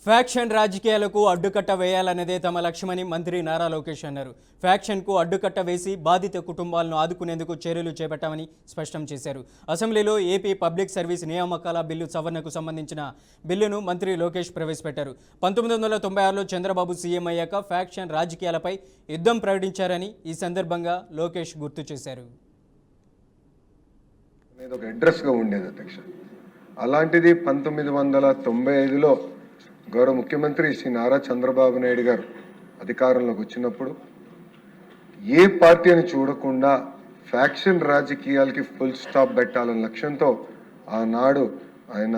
Faction రాజకీయాలకు అడ్డుకట్ట వేయాలన్నదే తమ లక్ష్యమని మంత్రి నారా లోకేష్ అన్నారు. ఫ్యాక్షన్కు అడ్డుకట్ట వేసి బాధిత కుటుంబాలను ఆదుకునేందుకు చర్యలు చేపట్టామని స్పష్టం చేశారు. అసెంబ్లీలో ఏపీ పబ్లిక్ సర్వీస్ నియామకాల బిల్లు సవరణకు సంబంధించిన బిల్లును మంత్రి లోకేష్ ప్రవేశపెట్టారు. 1996లో చంద్రబాబు సీఎం అయ్యాక ఫ్యాక్షన్ రాజకీయాలపై యుద్ధం ప్రకటించారని ఈ సందర్భంగా లోకేష్ గుర్తు చేశారు. అలాంటిది 1995లో గౌరవ ముఖ్యమంత్రి శ్రీ నారా చంద్రబాబు నాయుడు గారు అధికారంలోకి వచ్చినప్పుడు ఏ పార్టీని చూడకుండా ఫ్యాక్షన్ రాజకీయాలకి ఫుల్ స్టాప్ పెట్టాలనే లక్ష్యంతో ఆనాడు ఆయన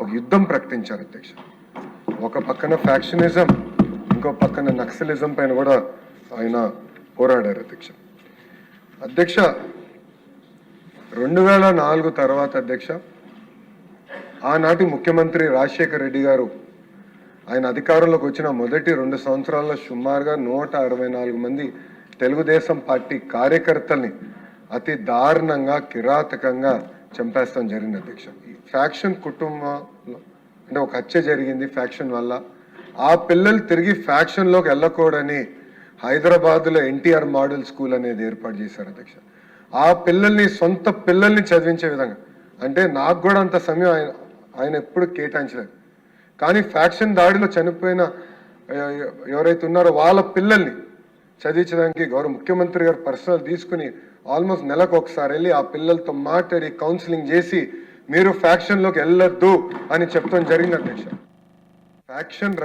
ఒక యుద్ధం ప్రకటించారు అధ్యక్ష. ఒక పక్కన ఫ్యాక్షనిజం, ఇంకో పక్కన నక్సలిజం పైన కూడా ఆయన పోరాడారు అధ్యక్ష. 2004 తర్వాత అధ్యక్ష ఆనాటి ముఖ్యమంత్రి రాజశేఖర్ రెడ్డి గారు ఆయన అధికారంలోకి వచ్చిన మొదటి 2 సంవత్సరాల్లో సుమారుగా 164 మంది తెలుగుదేశం పార్టీ కార్యకర్తల్ని అతి దారుణంగా కిరాతకంగా చంపేస్తాం జరిగింది అధ్యక్ష. ఈ ఫ్యాక్షన్ కుటుంబంలో అంటే ఒక హత్య జరిగింది ఫ్యాక్షన్ వల్ల. ఆ పిల్లలు తిరిగి ఫ్యాక్షన్లోకి వెళ్ళకూడని హైదరాబాద్లో ఎన్టీఆర్ మోడల్ స్కూల్ అనేది ఏర్పాటు చేశారు అధ్యక్ష. ఆ పిల్లల్ని సొంత పిల్లల్ని చదివించే విధంగా, అంటే నాకు కూడా అంత సమయం ఆయన ఎప్పుడు కేటాయించలేదు, కానీ ఫ్యాక్షన్ దాడిలో చనిపోయిన ఎవరైతే ఉన్నారో వాళ్ళ పిల్లల్ని చదివించడానికి గౌరవ ముఖ్యమంత్రి గారు పర్సనల్ తీసుకుని ఆల్మోస్ట్ నెలకు ఒకసారి వెళ్ళి ఆ పిల్లలతో మాట్లాడి కౌన్సిలింగ్ చేసి మీరు ఫ్యాక్షన్లోకి వెళ్ళొద్దు అని చెప్తాం జరిగింది అధ్యక్ష. ఫ్యాక్షన్